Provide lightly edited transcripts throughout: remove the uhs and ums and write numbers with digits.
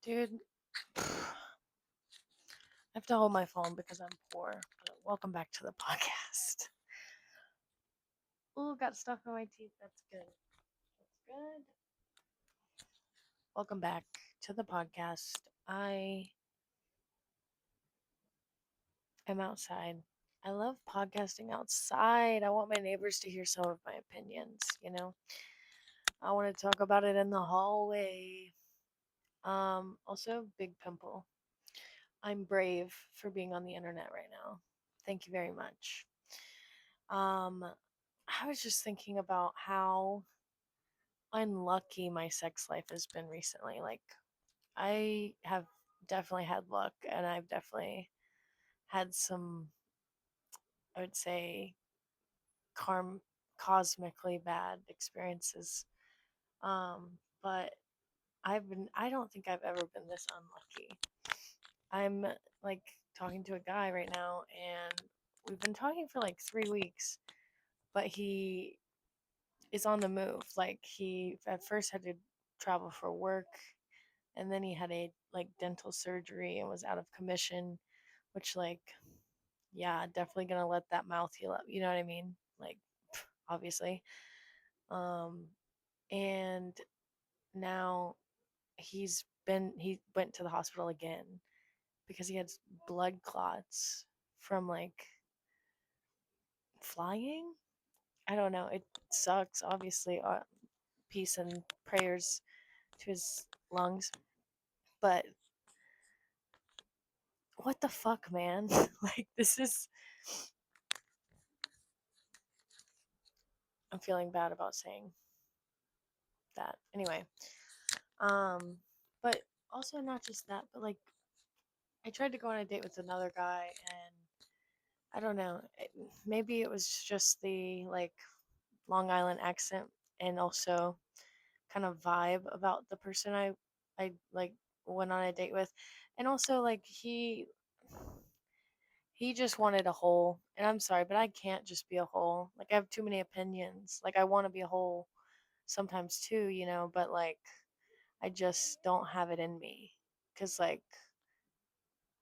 Dude, I have to hold my phone because I'm poor. But welcome back to the podcast. Ooh, got stuff in my teeth. That's good. That's good. Welcome back to the podcast. I am outside. I love podcasting outside. I want my neighbors to hear some of my opinions. I want to talk about it in the hallway. Also, big pimple. I'm brave for being on the internet right now. Thank you very much. Um, I was just thinking about how unlucky my sex life has been recently. Like, I have definitely had luck, and I've definitely had some, I would say, cosmically bad experiences. But I don't think I've ever been this unlucky. I'm like talking to a guy right now, and we've been talking for like 3 weeks, but he is on the move. Like, he at first had to travel for work, and then he had a like dental surgery and was out of commission, which, like, yeah, definitely gonna let that mouth heal up, you know what I mean? Like, obviously. um and now he went to the hospital again because he had blood clots from like flying. I don't know, it sucks, obviously. Peace and prayers to his lungs. But what the fuck, man? Like, this is, I'm feeling bad about saying that. Anyway, um, but also not just that, but like, I tried to go on a date with another guy, and I don't know, maybe it was just the like Long Island accent, and also kind of vibe about the person I like went on a date with, and also like he just wanted a whole, and I'm sorry, but I can't just be a whole. Like, I have too many opinions. Like, I want to be a whole sometimes too, but like, I just don't have it in me. Cause like,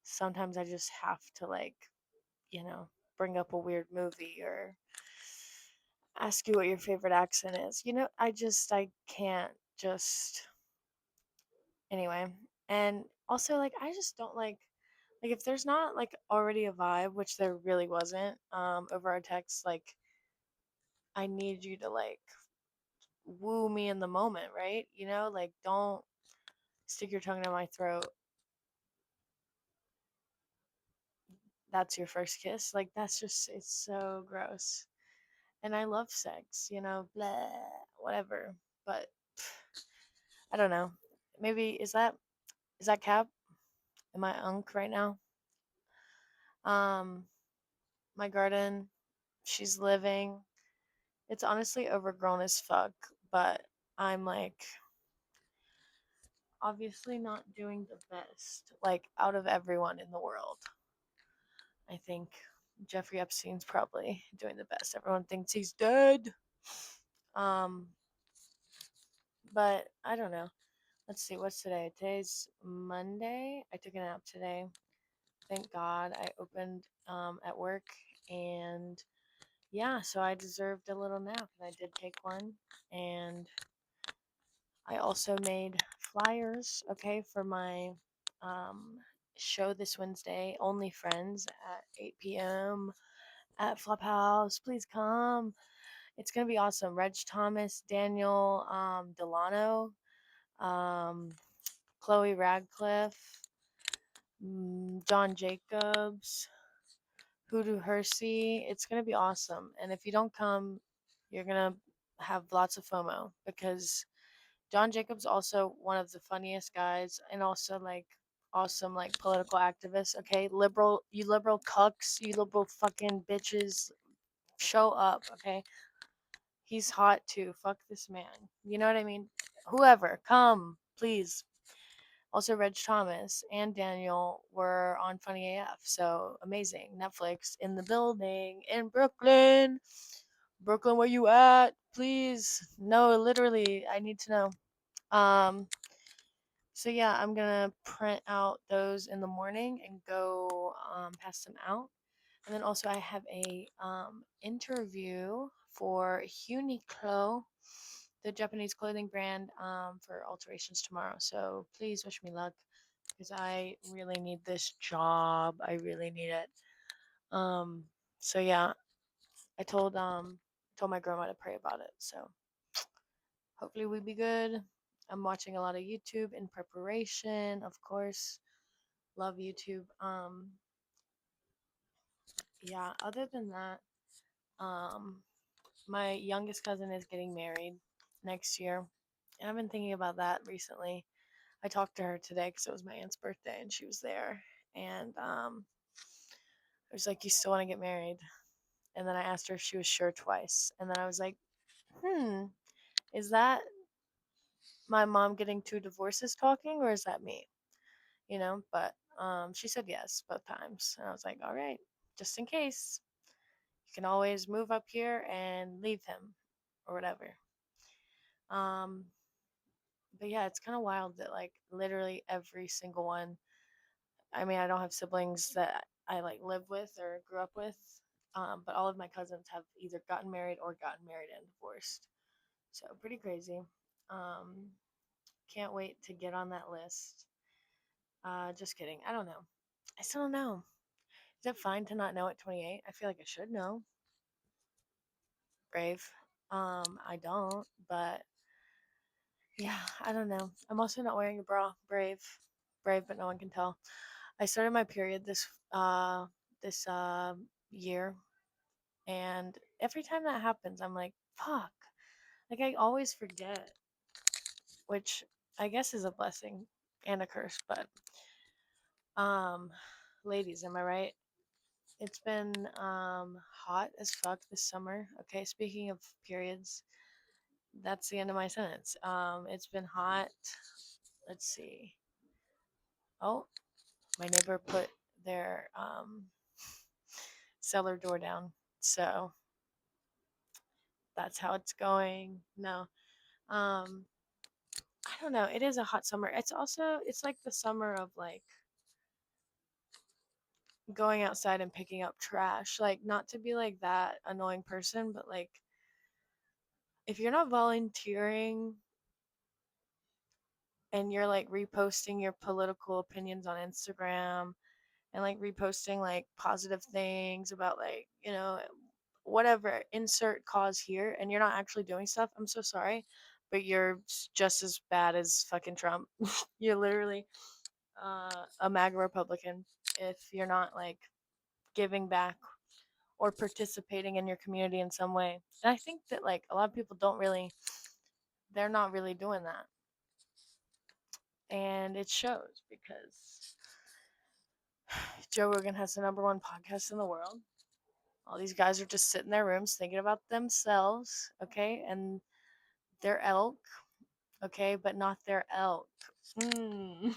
sometimes I just have to like, you know, bring up a weird movie or ask you what your favorite accent is. I can't just, anyway. And also, like, I just don't like, if there's not like already a vibe, which there really wasn't, over our text, like, I need you to like woo me in the moment, right? Like, don't stick your tongue down my throat. That's your first kiss. Like, that's just, it's so gross. And I love sex, blah, whatever. But I don't know. Maybe is that cap? Am I unk right now? Um, my garden, she's living. It's honestly overgrown as fuck, but I'm like obviously not doing the best, like, out of everyone in the world. I think Jeffrey Epstein's probably doing the best. Everyone thinks he's dead. Um, but I don't know. Let's see, what's today? Today's Monday. I took a nap today. Thank God. I opened at work, and yeah, so I deserved a little nap, and I did take one. And I also made flyers, okay, for my um show this Wednesday, Only Friends, at 8 p.m. at Flophouse. Please come. It's gonna be awesome. Reg Thomas, Daniel Delano, um, Chloe Radcliffe, John Jacobs, Hoodoo Hersey. It's gonna be awesome. And if you don't come, you're gonna have lots of FOMO, because John Jacobs also one of the funniest guys, and also like awesome like political activists. Okay, liberal cucks, you liberal fucking bitches, show up. Okay, he's hot too. Fuck this man. You know what I mean? Whoever, come, please. Also, Reg Thomas and Daniel were on Funny AF, so amazing. Netflix in the building in Brooklyn. Brooklyn, where you at? Please. No, literally, I need to know. Um, So yeah, I'm gonna print out those in the morning and go pass them out. And then also I have a interview for Uniqlo, the Japanese clothing brand, for alterations tomorrow. So please wish me luck because I really need this job. I really need it. Um, so yeah, I told my grandma to pray about it. So hopefully we be good. I'm watching a lot of YouTube in preparation, of course. Love YouTube. Yeah, other than that, um my youngest cousin is getting married next year. And I've been thinking about that recently. I talked to her today because it was my aunt's birthday and she was there. And I was like, "You still want to get married?" And then I asked her if she was sure twice. And then I was like, "Hmm, is that my mom getting two divorces talking or is that me?" But she said yes both times. And I was like, "All right, just in case. You can always move up here and leave him or whatever." Um, but yeah, it's kind of wild that like literally every single one. I mean, I don't have siblings that I like live with or grew up with, but all of my cousins have either gotten married or gotten married and divorced. So pretty crazy. Um, can't wait to get on that list. Just kidding. I don't know. I still don't know. Is it fine to not know at 28? I feel like I should know. Brave. I don't, but yeah, I don't know. I'm also not wearing a bra. Brave. Brave, but no one can tell. I started my period this year, and every time that happens, I'm like, fuck. Like I always forget, which I guess is a blessing and a curse, but um ladies, am I right? It's been hot as fuck this summer. Okay, speaking of periods, that's the end of my sentence. It's been hot. Let's see. Oh, my neighbor put their cellar door down. So that's how it's going. No. Um I don't know. It is a hot summer. It's like the summer of like going outside and picking up trash. Like not to be like that annoying person, but like if you're not volunteering and you're like reposting your political opinions on Instagram and like reposting like positive things about like, whatever, insert cause here, and you're not actually doing stuff, I'm so sorry, but you're just as bad as fucking Trump. You're literally a MAGA Republican if you're not like giving back or participating in your community in some way. And I think that like a lot of people they're not really doing that. And it shows because Joe Rogan has the number one podcast in the world. All these guys are just sitting in their rooms thinking about themselves, okay, and their elk, okay, but not their elk. Mm.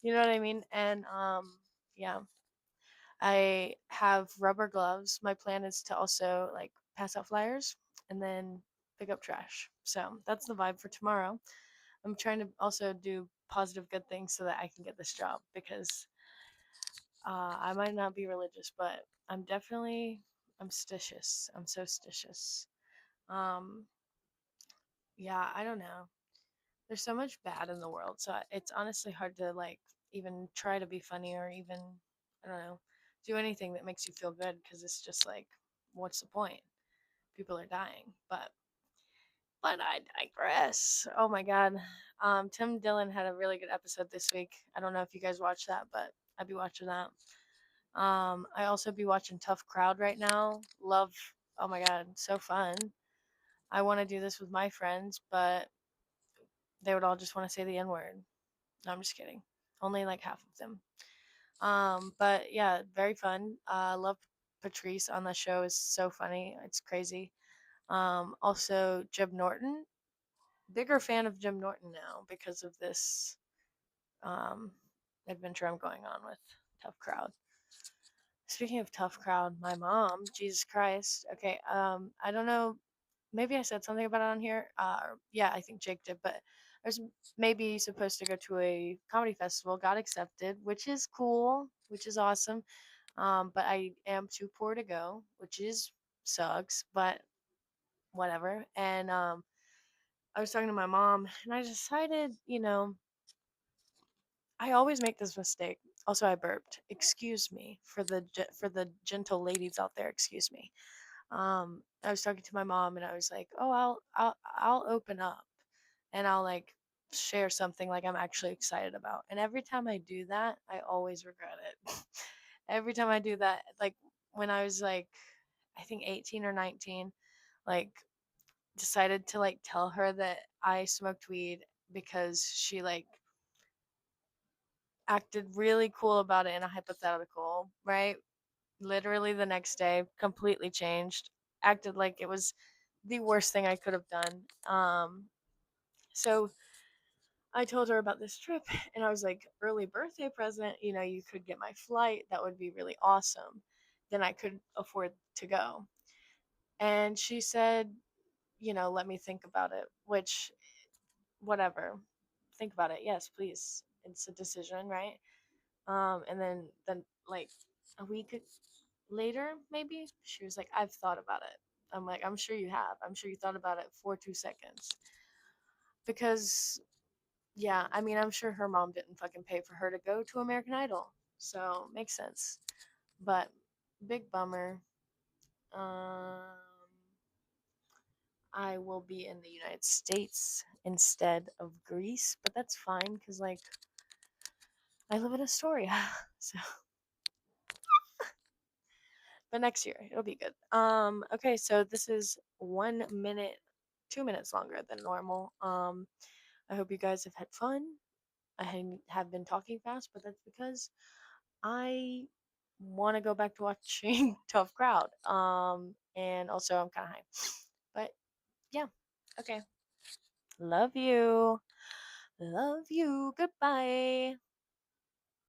You know what I mean? And yeah, I have rubber gloves. My plan is to also like pass out flyers and then pick up trash. So that's the vibe for tomorrow. I'm trying to also do positive good things so that I can get this job because I might not be religious, but I'm stitious. I'm so stitious. Um, yeah, I don't know. There's so much bad in the world, so it's honestly hard to like even try to be funny or even I don't know do anything that makes you feel good because it's just like, what's the point? People are dying, but I digress. Oh my god, Tim Dillon had a really good episode this week. I don't know if you guys watched that, but I'd be watching that. I also be watching Tough Crowd right now. Love. Oh my god, so fun. I want to do this with my friends, but they would all just want to say the N word. No, I'm just kidding. Only like half of them. But yeah, very fun. Love Patrice on the show is so funny. It's crazy. Also Jim Norton. Bigger fan of Jim Norton now because of this um adventure I'm going on with Tough Crowd. Speaking of Tough Crowd, my mom, Jesus Christ. Okay, I don't know. Maybe I said something about it on here. Yeah, I think Jake did, but I was maybe supposed to go to a comedy festival, got accepted, which is cool, which is awesome. But I am too poor to go, which is sucks, but whatever. And I was talking to my mom, and I decided, I always make this mistake. Also, I burped. Excuse me for the for the gentle ladies out there. Excuse me. I was talking to my mom, and I was like, "Oh, I'll open up, and I'll like share something like I'm actually excited about." And every time I do that, I always regret it. Every time I do that, like when I was like, I think 18 or 19, like decided to like tell her that I smoked weed because she like acted really cool about it in a hypothetical, right? Literally the next day, completely changed, acted like it was the worst thing I could have done. So I told her about this trip, and I was like, early birthday present, you could get my flight. That would be really awesome. Then I could afford to go. And she said, let me think about it, which, whatever. Think about it. Yes, please. It's a decision, right? And then like a week later, maybe she was like, I've thought about it. I'm like, I'm sure you have. I'm sure you thought about it for 2 seconds. Because, yeah, I mean, I'm sure her mom didn't fucking pay for her to go to American Idol. So, makes sense. But, big bummer. Um, I will be in the United States instead of Greece, but that's fine because, like, I live in Astoria. So, but next year it'll be good. Okay, so this is 1 minute, 2 minutes longer than normal. I hope you guys have had fun. Have been talking fast, but that's because I want to go back to watching Tough Crowd. And also I'm kind of high. But yeah, okay. Love you. Love you. Goodbye.